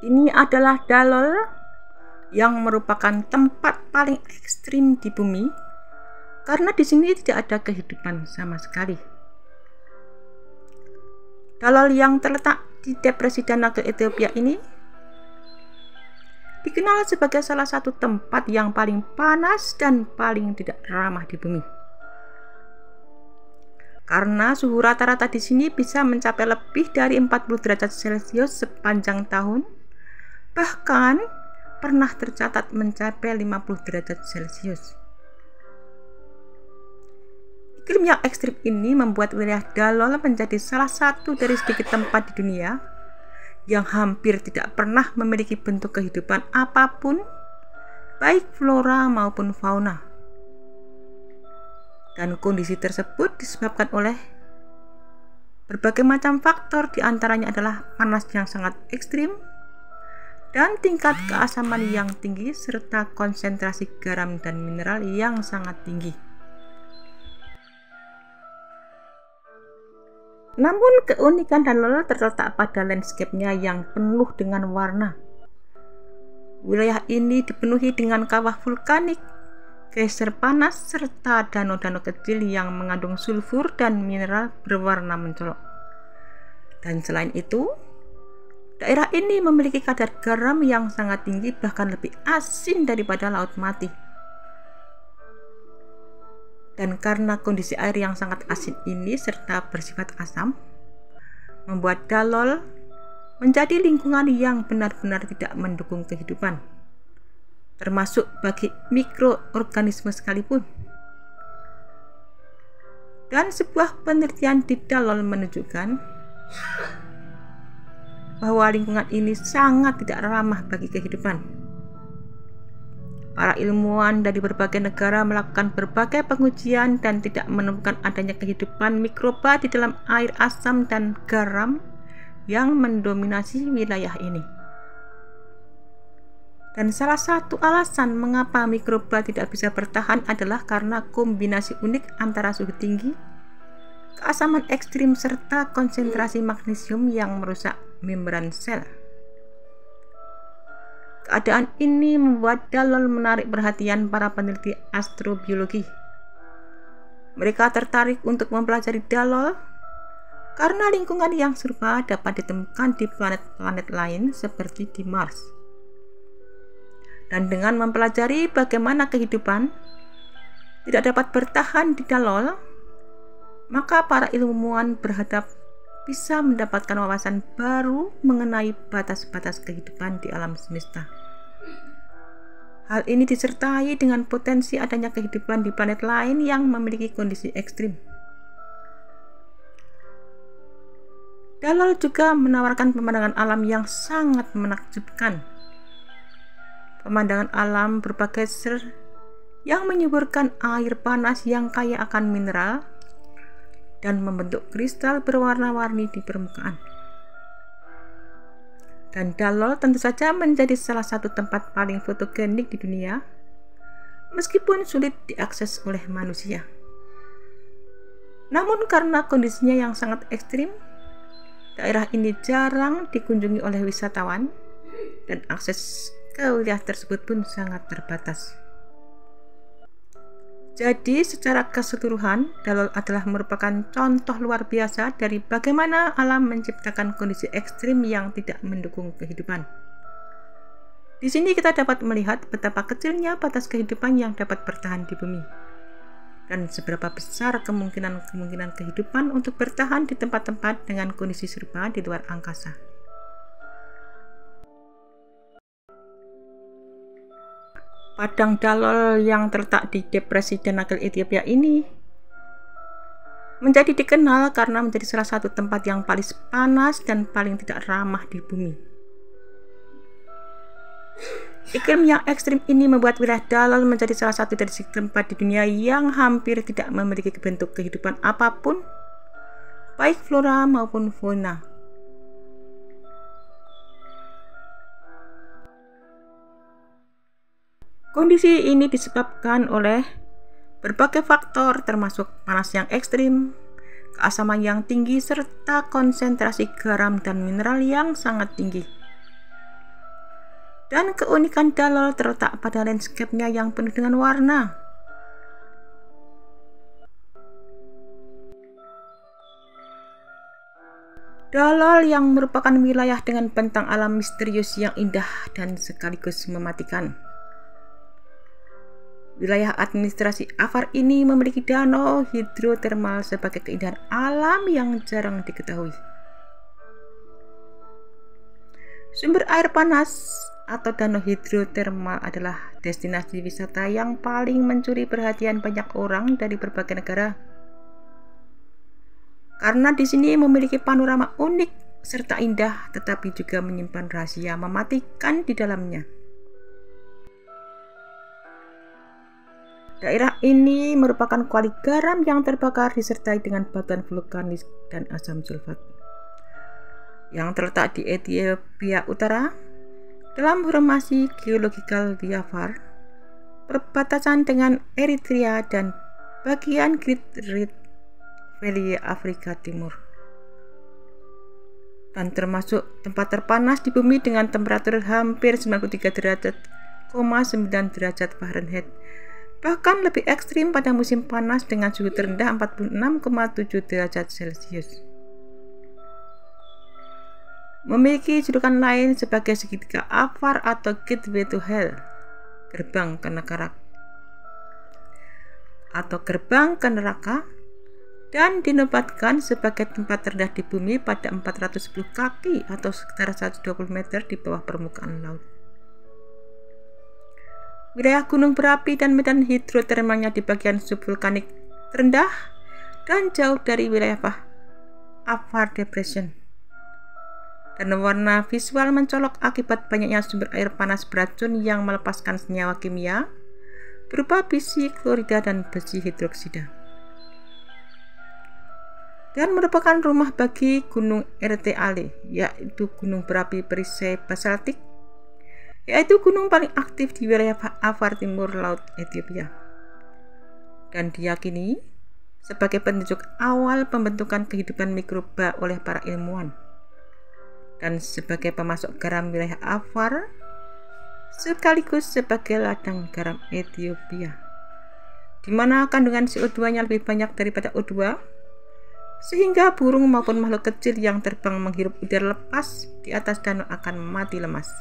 Ini adalah Dalol yang merupakan tempat paling ekstrim di bumi karena di sini tidak ada kehidupan sama sekali. Dalol yang terletak di depresi Danau Ethiopia ini dikenal sebagai salah satu tempat yang paling panas dan paling tidak ramah di bumi. Karena suhu rata-rata di sini bisa mencapai lebih dari 40 derajat Celcius sepanjang tahun, bahkan pernah tercatat mencapai 50 derajat Celcius. Iklim yang ekstrim ini membuat wilayah Dalol menjadi salah satu dari sedikit tempat di dunia yang hampir tidak pernah memiliki bentuk kehidupan apapun, baik flora maupun fauna. Dan kondisi tersebut disebabkan oleh berbagai macam faktor, diantaranya adalah panas yang sangat ekstrim dan tingkat keasaman yang tinggi serta konsentrasi garam dan mineral yang sangat tinggi. Namun keunikan Dalol terletak pada landscape-nya yang penuh dengan warna. Wilayah ini dipenuhi dengan kawah vulkanik, geyser panas, serta danau-danau kecil yang mengandung sulfur dan mineral berwarna mencolok. Dan selain itu, daerah ini memiliki kadar garam yang sangat tinggi, bahkan lebih asin daripada laut mati. Dan karena kondisi air yang sangat asin ini serta bersifat asam, membuat Dalol menjadi lingkungan yang benar-benar tidak mendukung kehidupan, termasuk bagi mikroorganisme sekalipun. Dan sebuah penelitian di Dalol menunjukkan bahwa lingkungan ini sangat tidak ramah bagi kehidupan. Para ilmuwan dari berbagai negara melakukan berbagai pengujian dan tidak menemukan adanya kehidupan mikroba di dalam air asam dan garam yang mendominasi wilayah ini. Dan salah satu alasan mengapa mikroba tidak bisa bertahan adalah karena kombinasi unik antara suhu tinggi, keasaman ekstrim, serta konsentrasi magnesium yang merusak membran sel. Keadaan ini membuat Dalol menarik perhatian para peneliti astrobiologi. Mereka tertarik untuk mempelajari Dalol karena lingkungan yang serupa dapat ditemukan di planet-planet lain seperti di Mars. Dan dengan mempelajari bagaimana kehidupan tidak dapat bertahan di Dalol, maka para ilmuwan berharap bisa mendapatkan wawasan baru mengenai batas-batas kehidupan di alam semesta. Hal ini disertai dengan potensi adanya kehidupan di planet lain yang memiliki kondisi ekstrim. Dalol juga menawarkan pemandangan alam yang sangat menakjubkan. Pemandangan alam berbagai yang menyuburkan air panas yang kaya akan mineral dan membentuk kristal berwarna-warni di permukaan. Dan Dalol tentu saja menjadi salah satu tempat paling fotogenik di dunia, meskipun sulit diakses oleh manusia. Namun karena kondisinya yang sangat ekstrim, daerah ini jarang dikunjungi oleh wisatawan dan akses ke wilayah tersebut pun sangat terbatas. Jadi secara keseluruhan, Dalol adalah merupakan contoh luar biasa dari bagaimana alam menciptakan kondisi ekstrim yang tidak mendukung kehidupan. Di sini kita dapat melihat betapa kecilnya batas kehidupan yang dapat bertahan di bumi, dan seberapa besar kemungkinan kehidupan untuk bertahan di tempat-tempat dengan kondisi serupa di luar angkasa. Padang Dalol yang terletak di depresi Danau Ethiopia ini menjadi dikenal karena menjadi salah satu tempat yang paling panas dan paling tidak ramah di bumi. Iklim yang ekstrim ini membuat wilayah Dalol menjadi salah satu dari tempat di dunia yang hampir tidak memiliki bentuk kehidupan apapun, baik flora maupun fauna. Kondisi ini disebabkan oleh berbagai faktor termasuk panas yang ekstrim, keasaman yang tinggi, serta konsentrasi garam dan mineral yang sangat tinggi. Dan keunikan Dalol terletak pada landscape-nya yang penuh dengan warna. Dalol yang merupakan wilayah dengan bentang alam misterius yang indah dan sekaligus mematikan. Wilayah administrasi Afar ini memiliki danau hidrotermal sebagai keindahan alam yang jarang diketahui. Sumber air panas atau danau hidrotermal adalah destinasi wisata yang paling mencuri perhatian banyak orang dari berbagai negara. Karena di sini memiliki panorama unik serta indah, tetapi juga menyimpan rahasia mematikan di dalamnya. Daerah ini merupakan kuali garam yang terbakar disertai dengan batuan vulkanis dan asam sulfat yang terletak di Ethiopia Utara dalam formasi geologikal di Afar, perbatasan dengan Eritrea dan bagian Great Rift Valley Afrika Timur, dan termasuk tempat terpanas di bumi dengan temperatur hampir 93 derajat Fahrenheit. Bahkan lebih ekstrim pada musim panas dengan suhu terendah 46,7 derajat Celcius. Memiliki julukan lain sebagai segitiga Afar atau Gateway to Hell, gerbang ke neraka, dan dinobatkan sebagai tempat terendah di bumi pada 410 kaki atau sekitar 120 meter di bawah permukaan laut. Wilayah gunung berapi dan medan hidrotermalnya di bagian subvulkanik terendah dan jauh dari wilayah Afar Depression. Dan warna visual mencolok akibat banyaknya sumber air panas beracun yang melepaskan senyawa kimia berupa besi klorida dan besi hidroksida. Dan merupakan rumah bagi gunung Erteale, yaitu gunung berapi perisai basaltik, yaitu gunung paling aktif di wilayah Afar Timur Laut Ethiopia, dan diyakini sebagai penunjuk awal pembentukan kehidupan mikroba oleh para ilmuwan, dan sebagai pemasok garam wilayah Afar, sekaligus sebagai ladang garam Ethiopia, di mana kandungan CO2-nya lebih banyak daripada O2, sehingga burung maupun makhluk kecil yang terbang menghirup udara lepas di atas danau akan mati lemas.